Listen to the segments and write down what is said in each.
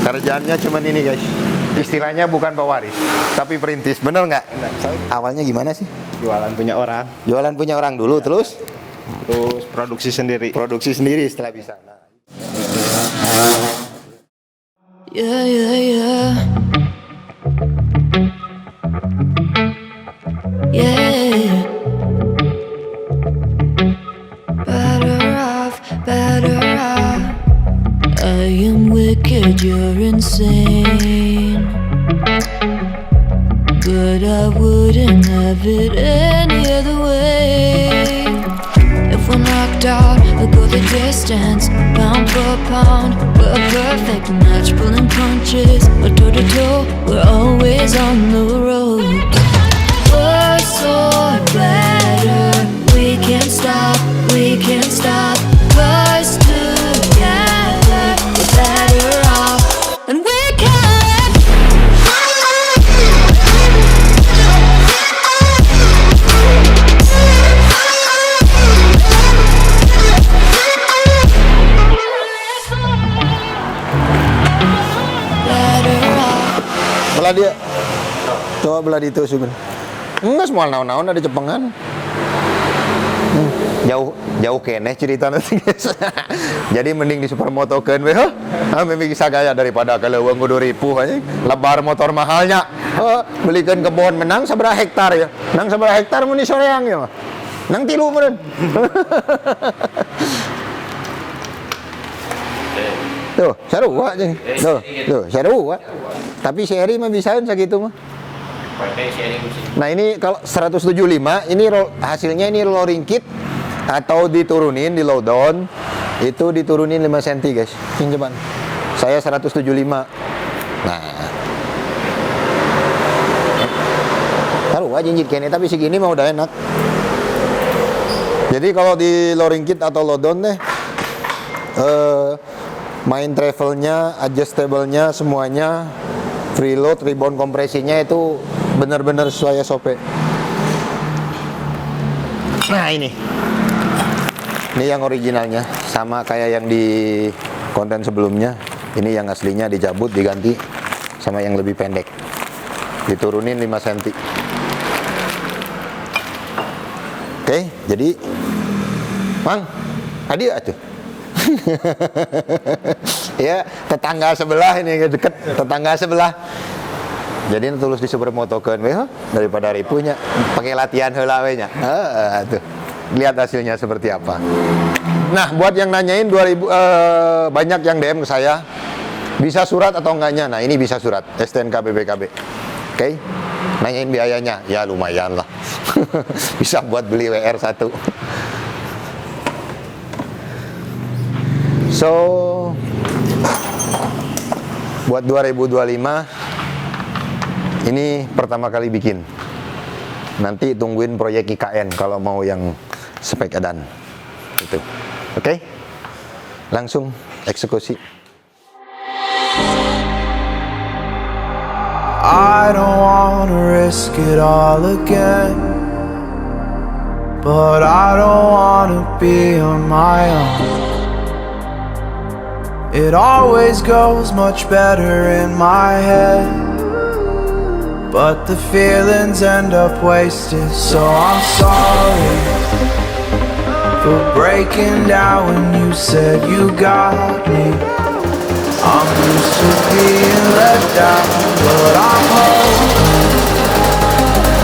Kerjaannya cuma ini guys. Istilahnya bukan pewaris, tapi perintis. Bener nggak? Awalnya gimana sih? Jualan punya orang. Jualan punya orang dulu, terus Produksi sendiri. produksi sendiri setelah bisa. Nah. Yeah, yeah, yeah. Yeah. Better off. I am wicked, you're insane. But I wouldn't have it any other way. If we're knocked out, we'll go the distance. Pound for pound, we're a perfect match. Pulling punches, we're toe to toe. We're always on the road. Worse or better, we can't stop, we can't stop. 'Cause together, we're better off. And we can. Belah dia. Coba belah di itu sebenarnya. Enggak semua naon-naon ada Jepangan. Jauh keneh cerita nanti guys. Jadi mending di supermotokeun we heuh. Memang bisa gaya daripada kaleuweung kudu ripuh aja. Lebar motor mahalnya. Belikeun kebon menang sabaraha hektar ya. Nang sabaraha hektar mun di soreang ya mah. Nang 3 meureun. Tuh, sarua jeung. Tuh, sarua. Tapi seri mah bisaeun sakitu mah. Nah, ini kalau 175, ini hasilnya ini rolling kit atau diturunin di low down. Itu diturunin 5 cm, guys. Ini coba. Saya 175. Nah. Sarua jeung kene tapi segini mah udah enak. Jadi kalau di lowering kit atau low down deh main travelnya, adjustable-nya semuanya, preload, rebound kompresinya itu benar-benar sesuai SOP. Nah ini yang originalnya, sama kayak yang di konten sebelumnya. Ini yang aslinya dicabut, diganti sama yang lebih pendek, diturunin 5 cm. Oke, jadi Mang, hadiah tuh. Ya, tetangga sebelah ini deket, tetangga sebelah. Jadi tulus di supermotokeun we daripada ripuhnya pakai latihan heula we nya. Tuh. Lihat hasilnya seperti apa. Nah, buat yang nanyain 2000 banyak yang DM ke saya. Bisa surat atau enggaknya? Nah, ini bisa surat STNK BPKB. Oke. Nanyain biayanya. Ya lumayan lah. Bisa buat beli WR1. So, buat 2025 ini pertama kali bikin. Nanti tungguin proyek IKN kalau mau yang spek edan. Itu. Oke? Langsung eksekusi. I don't wanna risk it all again, but I don't wanna be on my own. It always goes much better in my head, but the feelings end up wasted. So I'm sorry for breaking down when you said you got me. I'm used to being let down, but I'm hoping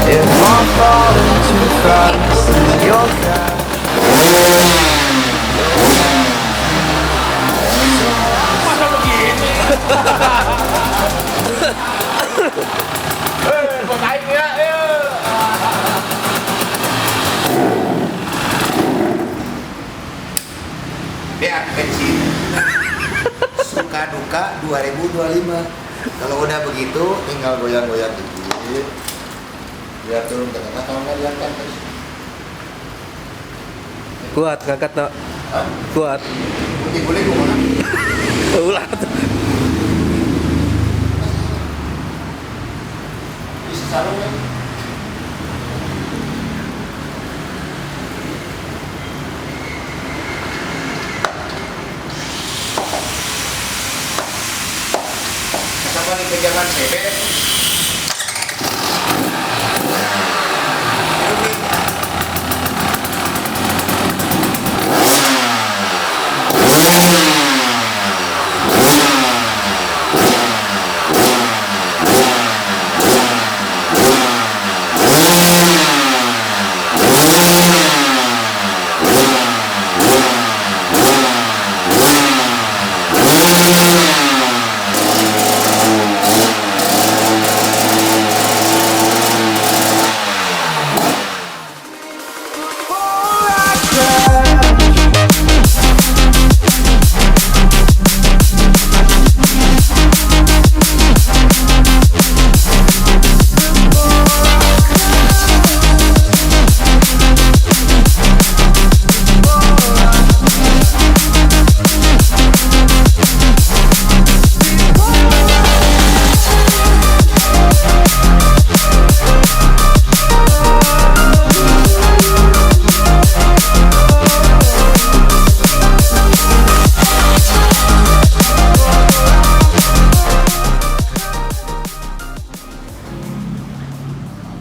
if I'm falling too fast, then you'll catch. Ya, bensin. Suka duka 2025. Kalau udah begitu, tinggal goyang-goyang dikit. Biar turun ke tengah, kalau nggak diangkat terus. Kuat kakak tak? Kuat. Boleh gue mana? Ulah. Bisa sarung kan? Apa nih pegangan bebek?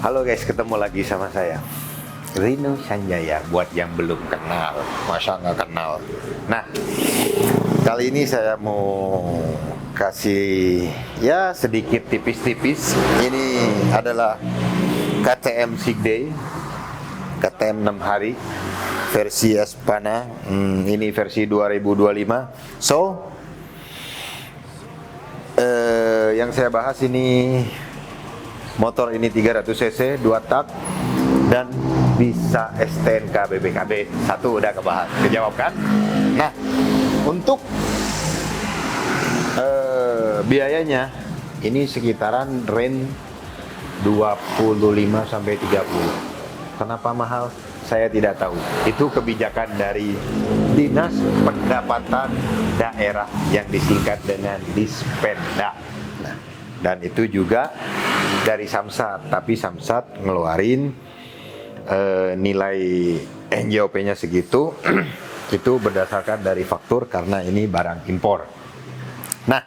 Halo guys, ketemu lagi sama saya Rino Sanjaya. Buat yang belum kenal, masa nggak kenal. Nah, kali ini saya mau kasih ya sedikit tipis-tipis. Ini adalah KTM Sick Day, KTM 6 hari versi Espana. Ini versi 2025. So, yang saya bahas ini motor ini 300 cc, 2 tak, dan bisa STNK BPKB. Satu udah kebahas, kejawab kan? Nah, untuk biayanya ini sekitaran range 25 sampai 30. Kenapa mahal? Saya tidak tahu. Itu kebijakan dari Dinas Pendapatan Daerah yang disingkat dengan Dispenda. Nah, dan itu juga dari Samsat, tapi Samsat ngeluarin nilai NJOP-nya segitu. Itu berdasarkan dari faktur karena ini barang impor. Nah,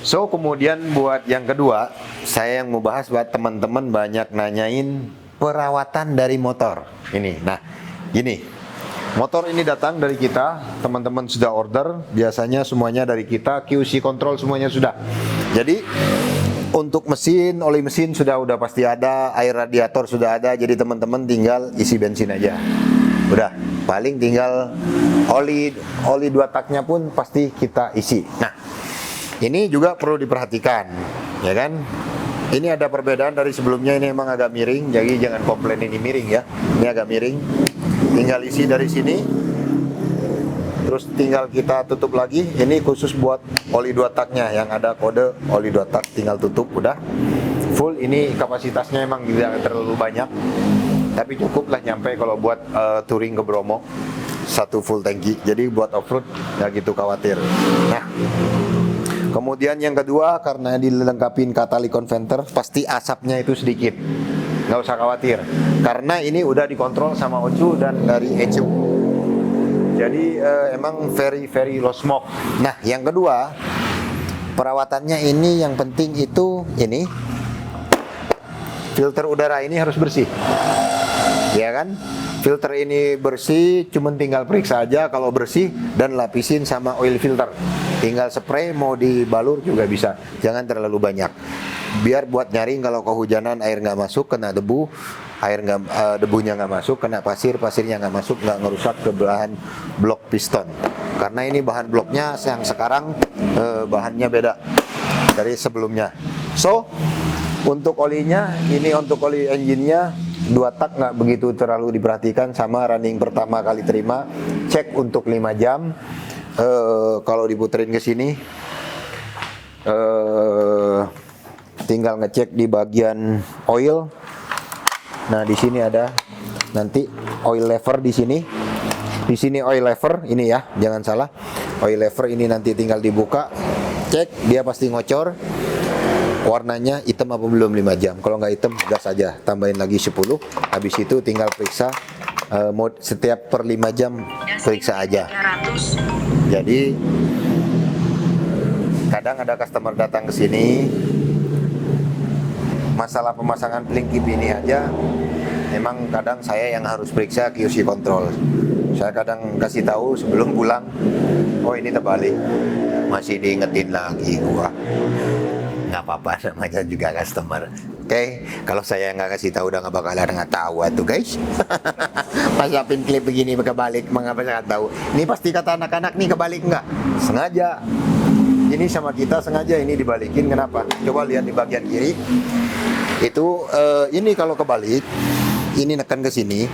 so kemudian buat yang kedua, saya yang mau bahas buat teman-teman banyak nanyain perawatan dari motor ini. Nah, gini, motor ini datang dari kita, teman-teman sudah order, biasanya semuanya dari kita, QC control semuanya sudah. Jadi untuk mesin, oli mesin sudah pasti ada, air radiator sudah ada, jadi teman-teman tinggal isi bensin aja. Udah, paling tinggal oli 2 taknya pun pasti kita isi. Nah, ini juga perlu diperhatikan, ya kan? Ini ada perbedaan dari sebelumnya, ini emang agak miring, jadi jangan komplain ini miring ya. Ini agak miring. Tinggal isi dari sini. Terus tinggal kita tutup lagi. Ini khusus buat oli 2 taknya yang ada kode oli 2 tak, tinggal tutup udah. Full, ini kapasitasnya emang tidak terlalu banyak. Tapi cukup lah nyampe kalau buat touring ke Bromo. Satu full tangki. Jadi buat off-road nggak gitu khawatir. Nah, kemudian yang kedua, karena dilengkapin catalytic converter, pasti asapnya itu sedikit. Nggak usah khawatir. Karena ini udah dikontrol sama Ocu dan dari ECU. Jadi emang very low smoke. Nah, yang kedua, perawatannya ini yang penting itu ini filter udara ini harus bersih, ya kan? Filter ini bersih, cuman tinggal periksa aja kalau bersih dan lapisin sama oil filter. Tinggal spray, mau dibalur juga bisa. Jangan terlalu banyak. Biar buat nyaring kalau kehujanan air nggak masuk, kena debu, debunya nggak masuk, kena pasirnya nggak masuk, nggak ngerusak ke belahan blok piston. Karena ini bahan bloknya yang sekarang bahannya beda dari sebelumnya. So, untuk olinya, ini untuk oli engine-nya 2 tak nggak begitu terlalu diperhatikan, sama running pertama kali terima, cek untuk 5 jam. Kalau diputerin ke sini, tinggal ngecek di bagian oil. Nah, di sini ada nanti oil lever di sini. Di sini oil lever ini ya, jangan salah. Oil lever ini nanti tinggal dibuka, cek dia pasti ngocor. Warnanya hitam apa belum 5 jam. Kalau nggak hitam, gas aja, tambahin lagi 10. Habis itu tinggal periksa setiap per 5 jam periksa aja. Jadi kadang ada customer datang ke sini, masalah pemasangan pelingkip ini aja, memang kadang saya yang harus periksa QC control. Saya kadang kasih tahu sebelum pulang, oh ini terbalik, masih diingetin lagi gua. Nggak apa-apa, namanya juga customer. Oke, kalau saya nggak kasih tahu udah nggak bakalan nggak tahu tuh guys. Pasapin klip begini kebalik, mengapa saya nggak tahu? Ini pasti kata anak-anak nih kebalik nggak? Sengaja. Ini sama kita sengaja ini dibalikin, kenapa? Coba lihat di bagian kiri. Itu ini kalau kebalik, ini nekan ke sini.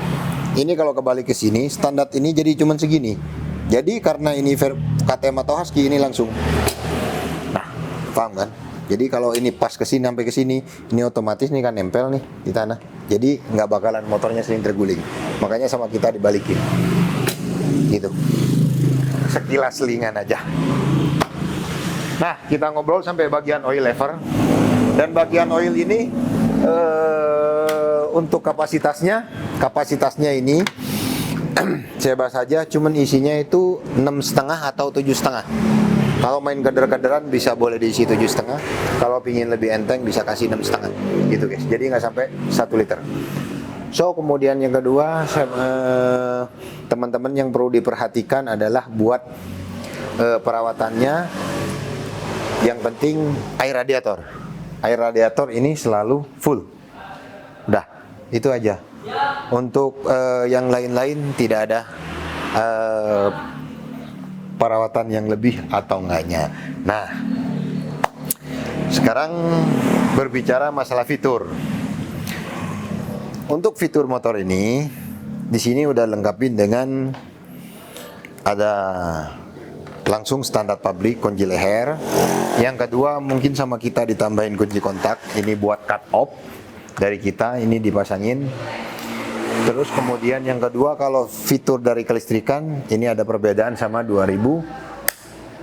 Ini kalau kebalik ke sini, standar ini jadi cuman segini. Jadi karena ini KTM atau Husky ini langsung. Nah, paham kan? Jadi kalau ini pas ke sini sampai ke sini, ini otomatis nih kan nempel nih di tanah. Jadi nggak bakalan motornya sering terguling. Makanya sama kita dibalikin. Gitu. Sekilas selingan aja. Nah, kita ngobrol sampai bagian oil lever. Dan bagian oil ini untuk kapasitasnya ini saya bahas aja, cuman isinya itu 6,5 atau 7,5. Kalau main kader-kaderan bisa boleh diisi 7,5. Kalau pingin lebih enteng bisa kasih 6,5 gitu guys. Jadi nggak sampai 1 liter. So kemudian yang kedua, teman-teman yang perlu diperhatikan adalah buat perawatannya. Yang penting air radiator. Air radiator ini selalu full. Udah, itu aja. Untuk yang lain-lain tidak ada perawatan yang lebih atau enggaknya. Nah, sekarang berbicara masalah fitur. Untuk fitur motor ini, di sini udah lengkapin dengan ada langsung standar pabrik kunci leher. Yang kedua mungkin sama kita ditambahin kunci kontak. Ini buat cut off dari kita, ini dipasangin. Terus kemudian yang kedua, kalau fitur dari kelistrikan ini ada perbedaan sama 2023.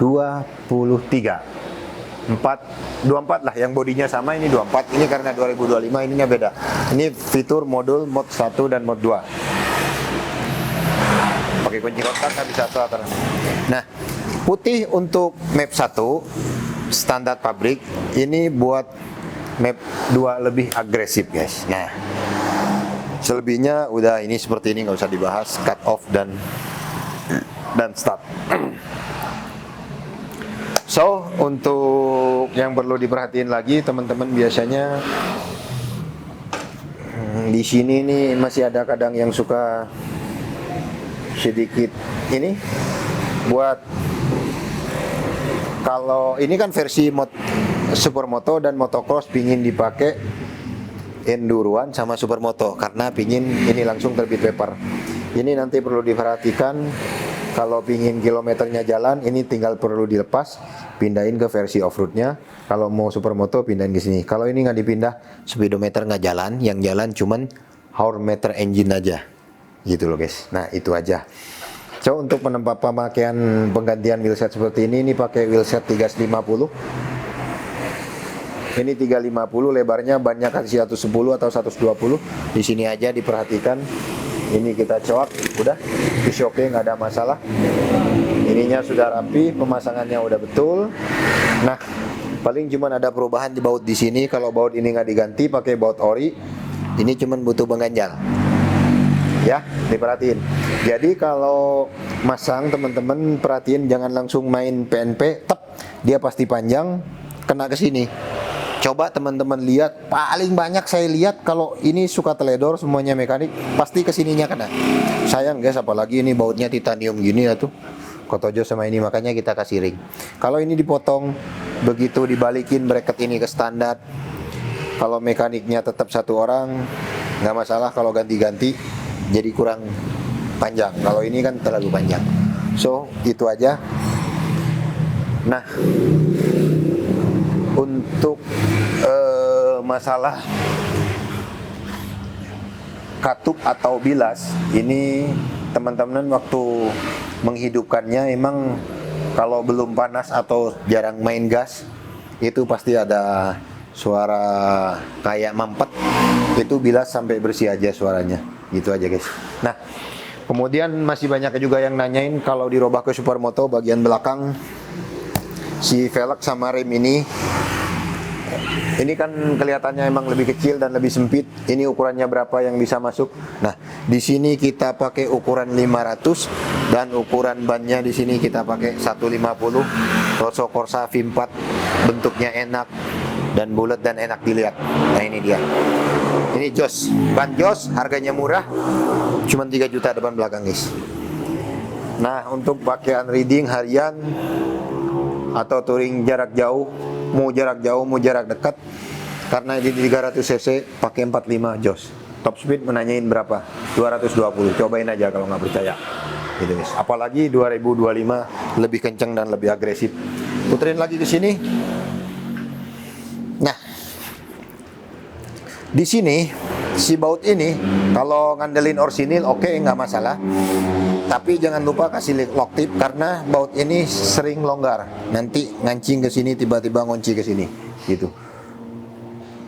24 lah, yang bodinya sama, ini 24. Ini karena 2025 ininya beda. Ini fitur modul mod 1 dan mod 2. Pakai kunci kontak nggak bisa atur. Nah, putih untuk map 1 standar pabrik, ini buat map 2 lebih agresif guys. Nah, selebihnya udah ini seperti ini, nggak usah dibahas, cut off dan start. So untuk yang perlu diperhatiin lagi teman-teman, biasanya di sini nih masih ada kadang yang suka sedikit ini buat, kalau ini kan versi supermoto dan motocross pingin dipakai enduroan sama supermoto karena pingin ini langsung terbit paper. Ini nanti perlu diperhatikan, kalau pingin kilometernya jalan ini tinggal perlu dilepas, pindahin ke versi off-roadnya. Kalau mau supermoto pindahin ke sini. Kalau ini nggak dipindah, speedometer nggak jalan, yang jalan cuman hour meter engine aja, gitu loh guys. Nah itu aja. So untuk pemakaian penggantian wheelset seperti ini pakai wheelset 350. Ini 350, lebarnya banyak kasih 110 atau 120. Di sini aja diperhatikan. Ini kita coak, udah oke, nggak ada masalah. Ininya sudah rapi, pemasangannya udah betul. Nah, paling cuman ada perubahan di baut di sini. Kalau baut ini nggak diganti, pakai baut ori. Ini cuman butuh pengganjal. Ya, diperhatiin. Jadi kalau masang teman-teman perhatiin, jangan langsung main PNP, dia pasti panjang, kena ke sini. Coba teman-teman lihat, paling banyak saya lihat kalau ini suka teledor semuanya mekanik, pasti kesininya kena. Sayang guys, apalagi ini bautnya titanium gini ya tuh, kotojo sama ini, makanya kita kasih ring. Kalau ini dipotong, begitu dibalikin bracket ini ke standar, kalau mekaniknya tetap satu orang, nggak masalah. Kalau ganti-ganti, jadi kurang panjang. Kalau ini kan terlalu panjang. So, itu aja. Nah, untuk masalah katup atau bilas, ini teman-teman waktu menghidupkannya emang kalau belum panas atau jarang main gas, itu pasti ada suara kayak mampet. Itu bilas sampai bersih aja suaranya. Gitu aja guys. Nah, kemudian masih banyak juga yang nanyain kalau dirubah ke supermoto bagian belakang si velg sama rem ini kan kelihatannya emang lebih kecil dan lebih sempit. Ini ukurannya berapa yang bisa masuk? Nah, di sini kita pakai ukuran 500 dan ukuran bannya di sini kita pakai 150. Rosso Corsa V4, bentuknya enak dan bulat dan enak dilihat. Nah, ini dia. Ini Jos, ban Jos, harganya murah, cuma 3 juta depan belakang, guys. Nah, untuk pakaian reading harian atau touring jarak jauh, mau jarak dekat, karena di 300 cc pakai 45 Jos. Top speed menanyain berapa? 220. Cobain aja kalau nggak percaya. Gitu guys. Apalagi 2025 lebih kenceng dan lebih agresif. Puterin lagi ke sini. Nah, di sini si baut ini kalau ngandelin orsinil oke, nggak masalah. Tapi jangan lupa kasih lock tip karena baut ini sering longgar. Nanti ngancing ke sini tiba-tiba ngunci ke sini gitu.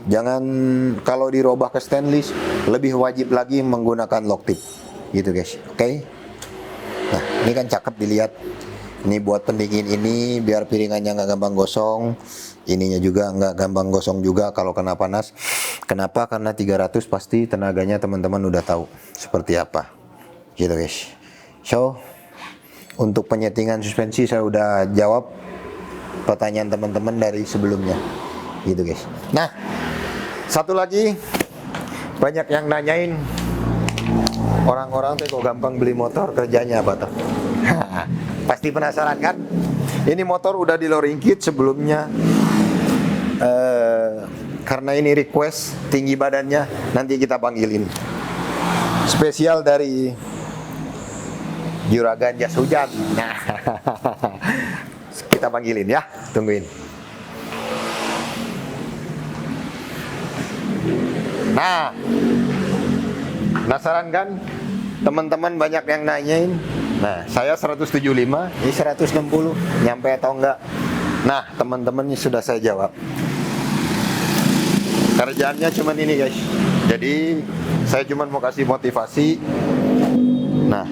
Jangan, kalau dirubah ke stainless lebih wajib lagi menggunakan lock tip. Gitu guys. Oke. Nah, ini kan cakep dilihat. Ini buat pendingin ini biar piringannya nggak gampang gosong. Ininya juga nggak gampang gosong juga kalau kena panas. Kenapa? Karena 300 pasti tenaganya teman-teman udah tahu seperti apa. Gitu guys. So, untuk penyetingan suspensi saya udah jawab pertanyaan teman-teman dari sebelumnya. Gitu guys. Nah, satu lagi, banyak yang nanyain, orang-orang tuh kok gampang beli motor, kerjanya apa tuh? Pasti penasaran kan? Ini motor udah di lowering kit sebelumnya. Karena ini request tinggi badannya, nanti kita panggilin. Spesial dari Juragan Jas Hujan. Nah, kita panggilin ya, tungguin. Nah, penasaran kan? Teman-teman banyak yang nanyain. Nah, saya 175, ini 160, nyampe atau enggak? Nah, teman-teman ini sudah saya jawab. Kerjaannya cuman ini guys. Jadi, saya cuma mau kasih motivasi. Nah,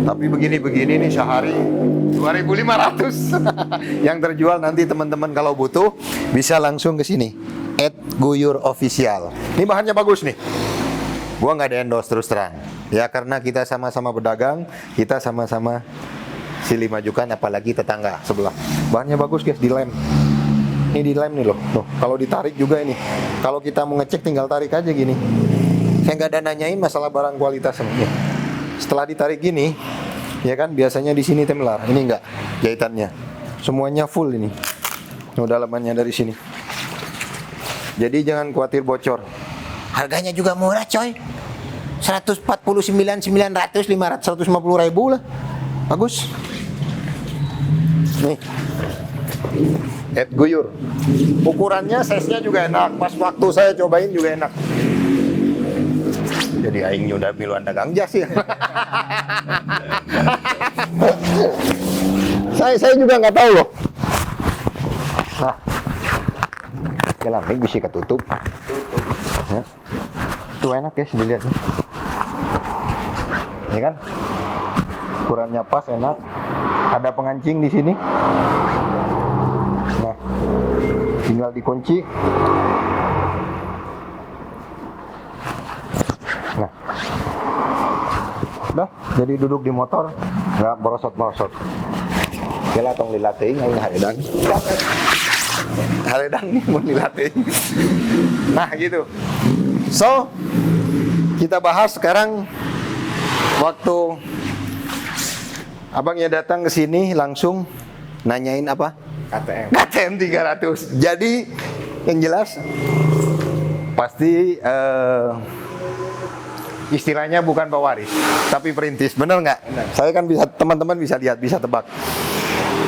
tapi begini-begini nih sehari 2.500 yang terjual. Nanti teman-teman kalau butuh bisa langsung ke sini @guyur_official. Ini bahannya bagus nih. Gua nggak ada endorse terus terang. Ya karena kita sama-sama pedagang, kita sama-sama silih majukan, apalagi tetangga sebelah. Bahannya bagus guys, dilem. Ini dilem nih loh. Tuh, kalau ditarik juga ini. Kalau kita mau ngecek tinggal tarik aja gini. Saya nggak ada nanyain masalah barang kualitas ini. Setelah ditarik gini, ya kan biasanya di sini temlar. Ini enggak jahitannya. Semuanya full ini. Oh, dalamannya dari sini. Jadi jangan khawatir bocor. Harganya juga murah, coy. 149.900, 150 ribu lah. Bagus. Nih. @guyur. Ukurannya, size-nya juga enak. Pas waktu saya cobain juga enak. Jadi aing nyudah miluan dagang jas ya. saya juga nggak tahu loh. Nah, jalan ini bisa ketutup. Ya. Tuh enak guys dilihat nih. Ini kan ukurannya pas, enak. Ada pengancing di sini. Nah, tinggal dikunci. Nah, udah jadi duduk di motor nggak merosot-merosot. Kela tong lilating aing haredan. Haredan nih mau lilating. Nah, gitu. So, kita bahas sekarang waktu abangnya datang ke sini langsung nanyain apa? KTM 300. Jadi yang jelas pasti istilahnya bukan pewaris, tapi perintis, bener nggak? Saya kan bisa, teman-teman bisa lihat, bisa tebak.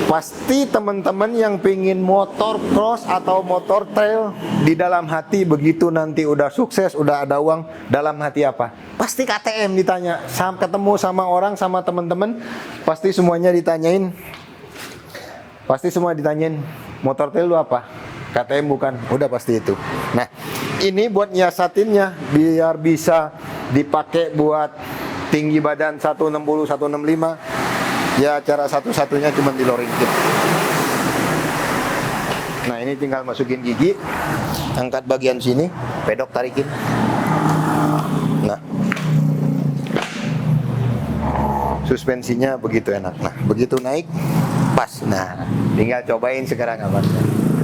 Pasti teman-teman yang pengen motor cross atau motor trail di dalam hati begitu nanti udah sukses, udah ada uang, dalam hati apa? Pasti KTM ditanya. Ketemu sama orang, sama teman-teman, pasti semuanya ditanyain. Pasti semua ditanyain, motor trail lu apa? KTM bukan? Udah pasti itu. Nah, ini buat nyiasatinnya biar bisa dipakai buat tinggi badan 160, 165. Ya cara satu-satunya cuma di loring kit. Nah ini tinggal masukin gigi, angkat bagian sini, pedok tarikin. Nah, suspensinya begitu enak. Nah begitu naik, pas. Nah tinggal cobain sekarang apa?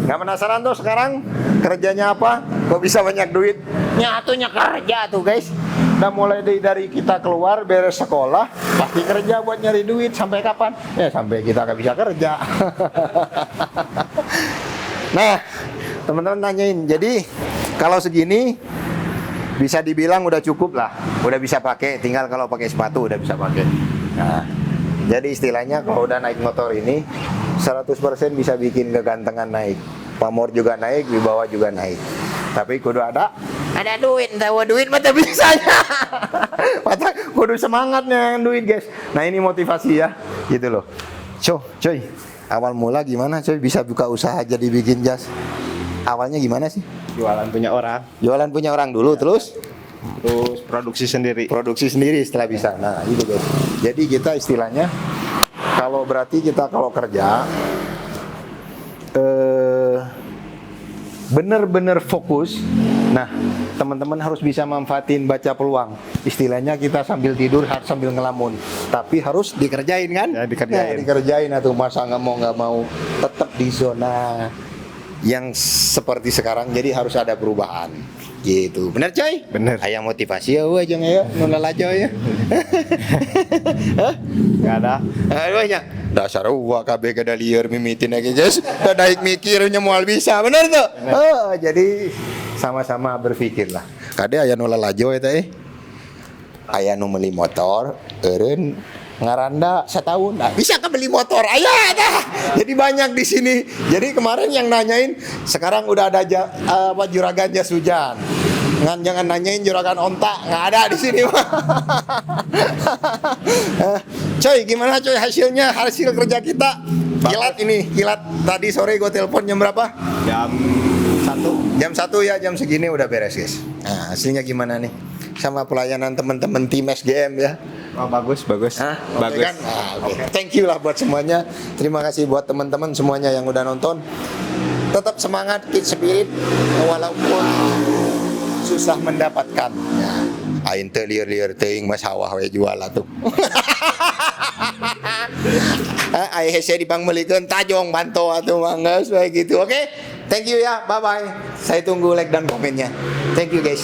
Nggak penasaran tuh sekarang kerjanya apa? Kok bisa banyak duit? Nyatunya kerja tuh guys. Udah mulai dari kita keluar beres sekolah pasti kerja buat nyari duit sampai kapan? Ya sampai kita nggak bisa kerja. Nah, teman-teman nanyain. Jadi kalau segini bisa dibilang udah cukup lah, udah bisa pakai. Tinggal kalau pakai sepatu udah bisa pakai. Nah, jadi istilahnya kalau udah naik motor ini 100% bisa bikin kegantengan naik. Pamor juga naik, wibawa juga naik. Tapi kudu ada duit, tahu duit mata bisanya. Mata kudu semangatnya yang duit guys. Nah ini motivasi ya, gitu loh. Coy, awal mula gimana coy bisa buka usaha jadi bikin jas? Awalnya gimana sih? Jualan punya orang. Jualan punya orang dulu, terus Produksi sendiri. produksi sendiri setelah bisa. Nah itu guys. Jadi kita istilahnya kalau kerja bener-bener fokus. Nah, teman-teman harus bisa manfaatin baca peluang. Istilahnya kita sambil tidur sambil ngelamun, tapi harus dikerjain kan? Ya, dikerjain. Nah, dikerjain atau masa nggak mau tetap di zona yang seperti sekarang. Jadi harus ada perubahan. Gitu. Bener coy? Bener. Ayah motivasi ya aja ya, nolak aja ya. Hah? Nggak ada. Banyak. Dasar gua KB kada liar mimitin lagi guys. Daik mikirnya moal bisa, bener tuh. Oh, jadi sama-sama berpikir lah. Kade aya nu lalajo eta aya nu meuli motor, eureun ngaranda setahun. Nah, bisa ke beli motor? Aya dah. Jadi banyak di sini. Jadi kemarin yang nanyain sekarang udah ada juragan jas hujan. Jangan nanyain juragan onta, nggak ada di sini. Coy, gimana coy hasil kerja kita? Kilat tadi sore gue telepon jam berapa? Jam 1 ya, jam segini udah beres guys. Nah hasilnya gimana nih? Sama pelayanan teman-teman tim SGM ya. Oh, bagus. Hah? Bagus. Kan? Nah, okay. Thank you lah buat semuanya. Terima kasih buat teman-teman semuanya yang udah nonton. Tetap semangat, keep spirit walaupun susah mendapatkan. Ya, ain teu lieur-lieur teuing mas sawah we jual atuh. Ai hese dipangmelikeun tajong banto atuh manggas we gitu. Oke. Thank you ya. Bye bye. Saya tunggu like dan komennya. Thank you guys.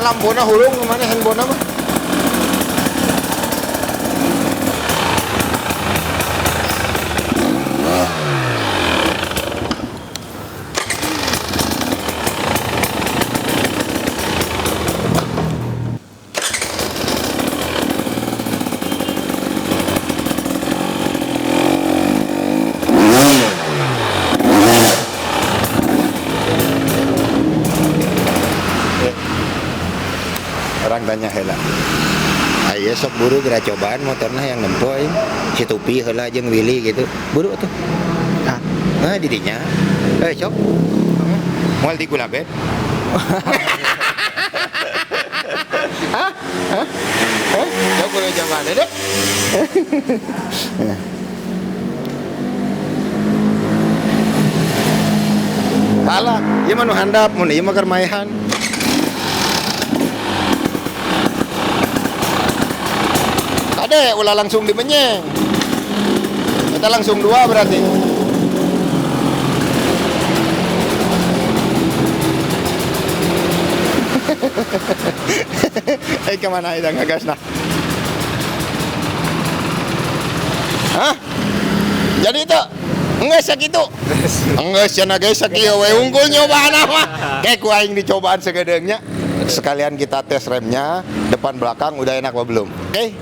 Lampuna hulung kemana handphone mah? Orang tanya heula. Ayo sok buru geura cobaan motorna yang nempoy. Si Tupi heula jeung Willy gitu. Buru tuh. Nah, didinya. Sok. Moal di Gulabet. Hah? Sok buru cobaan deh. Salah, ieu mah nu handap, mun ieu mah keur maehan. Ade, ulah langsung dimenyeng. Kita langsung 2 berarti. Kemana itu ngagasna? Hah? Jadi itu enggak sakitu. Enggak cenah geus sakieu we unggul nyobana mah. Kayak ku aing dicobaan sagedeungnya. Sekalian kita tes remnya, depan belakang udah enak apa belum? Oke.